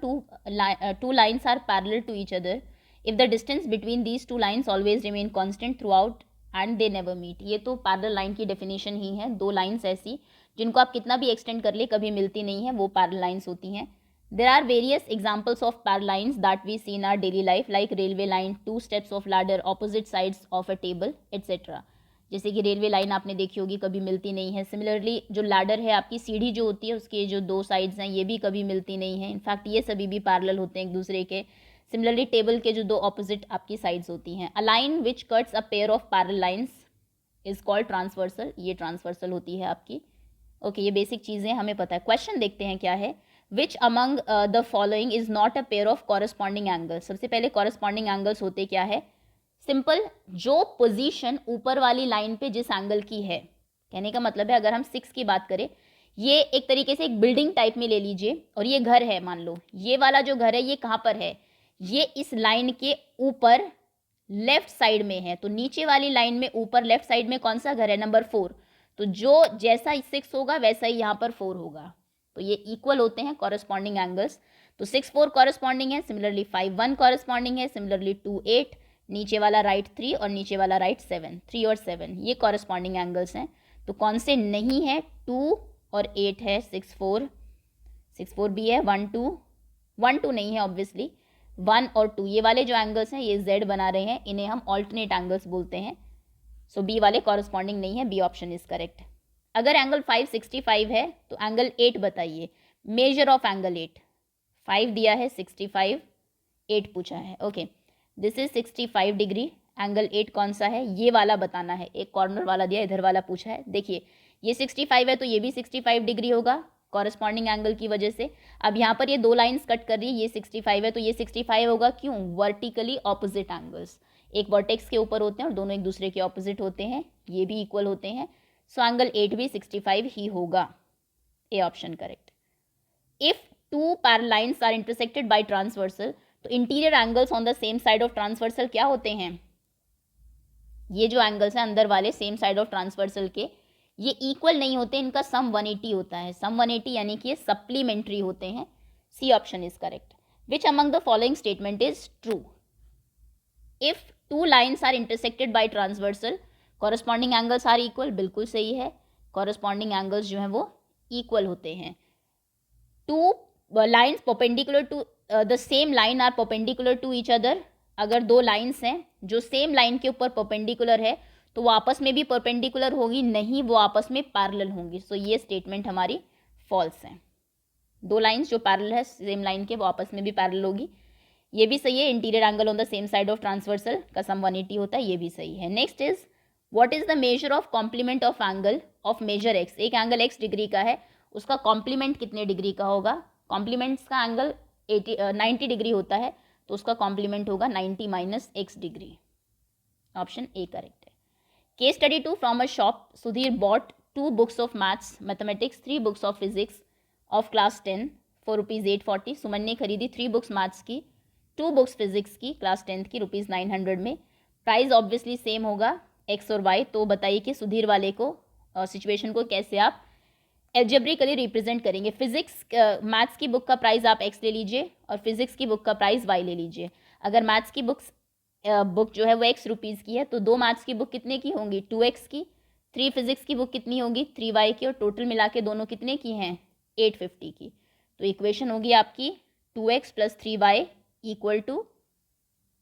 Two lines are parallel to each other if the distance between these two lines always remain constant throughout and they never meet. ये तो पैरेलल लाइन की डेफिनेशन ही है. दो lines ऐसी जिनको आप कितना भी एक्सटेंड कर ले कभी मिलती नहीं है, वो पैरेलल लाइन्स होती हैं. There are various examples of parallel lines that we see in our daily life like railway line, 2 steps of ladder, opposite sides of a table etcetera. जैसे कि रेलवे लाइन आपने देखी होगी, कभी मिलती नहीं है. सिमिलरली जो लैडर है, आपकी सीढ़ी जो होती है, उसके जो 2 साइड्स हैं ये भी कभी मिलती नहीं है. इनफैक्ट ये सभी भी पैरेलल होते हैं एक दूसरे के. सिमिलरली टेबल के जो 2 ऑपोजिट आपकी साइड्स होती हैं. A line which cuts a pair of parallel lines is called transversal. ये ट्रांसवर्सल होती है आपकी. ओके, ये बेसिक चीज़ें हमें पता है. क्वेश्चन देखते हैं क्या है. विच among the following is not a pair of corresponding angles. सबसे पहले कॉरस्पॉन्डिंग एंगल्स होते क्या है. सिंपल, जो पोजीशन ऊपर वाली लाइन पे जिस एंगल की है. कहने का मतलब है, अगर हम 6 की बात करें, ये एक तरीके से एक बिल्डिंग टाइप में ले लीजिए और ये घर है. मान लो ये वाला जो घर है ये कहाँ पर है, ये इस लाइन के ऊपर लेफ्ट साइड में है. तो नीचे वाली लाइन में ऊपर लेफ्ट साइड में कौन सा घर है, नंबर 4. तो जो जैसा 6 होगा वैसा ही यहाँ पर 4 होगा. तो ये इक्वल होते हैं कॉरस्पॉन्डिंग एंगल्स. तो 6 4 कॉरस्पॉन्डिंग है. सिमिलरली 5 1 कॉरस्पॉन्डिंग है. सिमिलरली 2 8, नीचे वाला राइट 3 और नीचे वाला राइट 7. 3 और 7 ये कॉरस्पॉन्डिंग एंगल्स हैं. तो कौन से नहीं है, 2 और 8 है. 6 4 भी है. 1 2 नहीं है ऑब्वियसली. 1 और 2 ये वाले जो एंगल्स हैं ये Z बना रहे हैं, इन्हें हम ऑल्टरनेट एंगल्स बोलते हैं. सो बी वाले कॉरस्पॉन्डिंग नहीं है. B option is correct. अगर एंगल 565 है तो एंगल 8 बताइए. Measure of angle 8. 5 दिया है, 65, 8 पूछा है. Okay, this is 65 degree. Angle 8 कौन सा है, ये वाला बताना है. एक कॉर्नर वाला दिया, इधर वाला पूछा है. देखिए ये 65 है तो ये भी 65 डिग्री होगा कॉरस्पॉन्डिंग एंगल की वजह से. अब यहाँ पर ये 2 लाइन्स कट कर रही है, ये 65 है तो ये 65 होगा. क्यों, वर्टिकली ऑपोजिट एंगल्स. एक वर्टेक्स के ऊपर होते हैं और दोनों एक दूसरे के ऑपोजिट होते हैं. ये भी इक्वल होते हैं. सो एंगल 8 भी 65 ही होगा. A option correct. If 2 parallel lines are intersected by transversal, तो interior angles on the same side of transversal क्या होते हैं. ये जो एंगल्स हैं अंदर वाले सेम साइड ऑफ ट्रांसवर्सल के, ये इक्वल नहीं होते. इनका सम 180 होता है. सम 180 यानी कि ये सप्लीमेंट्री होते हैं. C option is correct. Which among the following statement is true. If 2 lines are intersected by transversal, corresponding angles are equal. बिल्कुल सही है. कॉरस्पॉन्डिंग एंगल्स जो हैं वो इक्वल होते हैं. 2 lines perpendicular to the same line are perpendicular to each other. अगर 2 lines हैं जो सेम लाइन के ऊपर परपेंडिकुलर है तो वो आपस में भी परपेंडिकुलर होगी नहीं, वो आपस में पैरेलल होंगी. सो ये स्टेटमेंट हमारी फॉल्स है. 2 लाइन्स जो पैरेलल है सेम लाइन के, वो आपस में भी पैरेलल होगी. ये भी सही है. Interior angle on the same side of transversal का सम 180 होता है. ये भी सही है. Next is what is the measure of complement of angle of measure x. एक एंगल x डिग्री का है, उसका कॉम्प्लीमेंट कितने डिग्री का होगा. कॉम्प्लीमेंट्स का एंगल 90 डिग्री होता है, तो उसका कॉम्प्लीमेंट होगा 90 minus x degree. Option A correct है. Case study 2. From a shop Sudhir bought 2 books of maths mathematics, 3 books of physics of class 10 for ₹840. Suman ने खरीदी 3 बुक्स मैथ्स की, 2 बुक्स फिजिक्स की क्लास 10th की ₹900 में. प्राइस ऑब्वियसली सेम होगा x और y. तो बताइए कि सुधीर वाले को सिचुएशन को कैसे आप एल्जेब्रिकली रिप्रेजेंट करेंगे. फिजिक्स मैथ्स की बुक का प्राइस आप x ले लीजिए और फिजिक्स की बुक का प्राइस y ले लीजिए. अगर मैथ्स की बुक जो है वो x रुपीज़ की है तो 2 मैथ्स की बुक कितने की होंगी, 2x की. 3 फिजिक्स की बुक कितनी होगी, 3y की. और टोटल मिला के दोनों कितने की हैं, 850 की. तो इक्वेशन होगी आपकी 2x + 3y =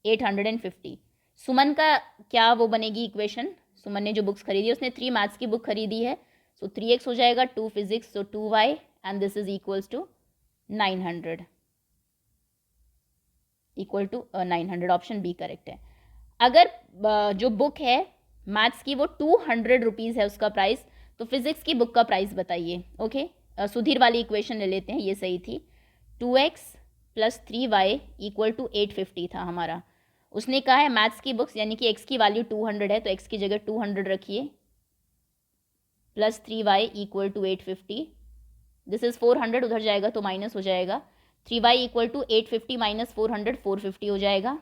850. सुमन का क्या वो बनेगी इक्वेशन. सुमन ने जो बुक्स खरीदी है उसने 3 मैथ्स की बुक खरीदी है. सो 3x हो जाएगा, 2 physics, so 2y and this is equals to 900. Equal to 900. Option B correct है. अगर जो बुक है मैथ्स की वो 200 रुपीज़ है उसका प्राइस, तो फिजिक्स की बुक का प्राइस बताइए. ओके, सुधीर वाली इक्वेशन ले लेते हैं, ये सही थी. 2x + 3y = 850 था हमारा. उसने कहा है मैथ्स की बुक्स यानी कि x की वैल्यू 200 है तो x की जगह 200 रखिए plus 3y equal to 850, this is 400, उधर जाएगा तो माइनस हो जाएगा, 3y इक्वल टू 850 माइनस 400, 450 हो जाएगा,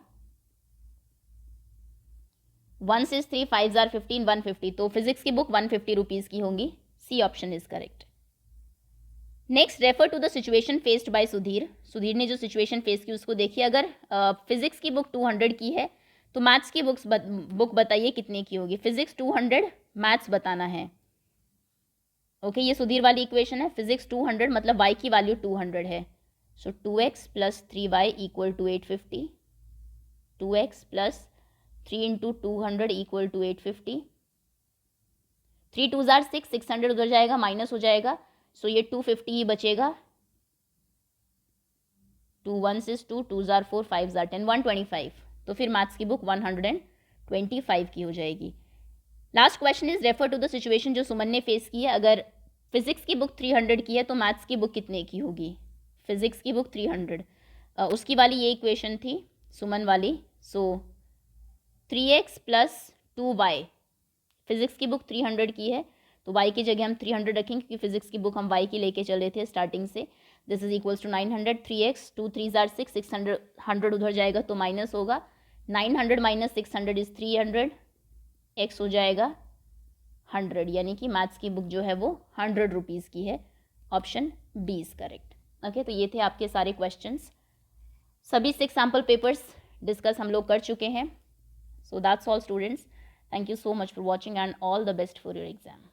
1 6 3 5 जार 15, 150, तो फिजिक्स की बुक 150 रुपीज़ की होंगी, C option is correct. Next, refer to the situation faced by Sudhir. Sudhir ने जो सिचुएशन फेस की उसको देखिए। अगर फिजिक्स की बुक 200 की है तो मैथ्स की बुक बताइए कितने की होगी। फिजिक्स 200, मैथ्स बताना है। ओके, ये सुधीर वाली इक्वेशन है। फिजिक्स 200 मतलब y की वैल्यू 200 है, so 2x plus 3y equal to 850, 2x plus 3 into 200 equal to 850, 3 2 जार 6, 600 उधर जाएगा माइनस हो जाएगा, सो ये 250 ही बचेगा, 2 1 6 2, 2 जार 4, 5 जार 10, 125। तो फिर मैथ्स की बुक 125 की हो जाएगी। Last question is refer to the situation जो सुमन ने फेस की है। अगर फिजिक्स की बुक 300 की है तो मैथ्स की बुक कितने की होगी। फिजिक्स की बुक 300, उसकी वाली ये इक्वेशन थी सुमन वाली, सो 3x प्लस 2y। फिजिक्स की बुक 300 की है तो y की जगह हम 300 रखेंगे क्योंकि फिजिक्स की बुक हम y की लेके चले थे स्टार्टिंग से। This is equals to 900, 3x 2 3 जार 6, 600 100 उधर जाएगा तो माइनस होगा, 900 माइनस 600 इज 300, x हो जाएगा 100, यानी कि मैथ्स की बुक जो है वो 100 रुपीज़ की है। Option B is correct. Okay, तो ये थे आपके सारे क्वेश्चंस। सभी 6 सैम्पल पेपर्स डिस्कस हम लोग कर चुके हैं। So that's all students, thank you so much for watching and all the best for your exam.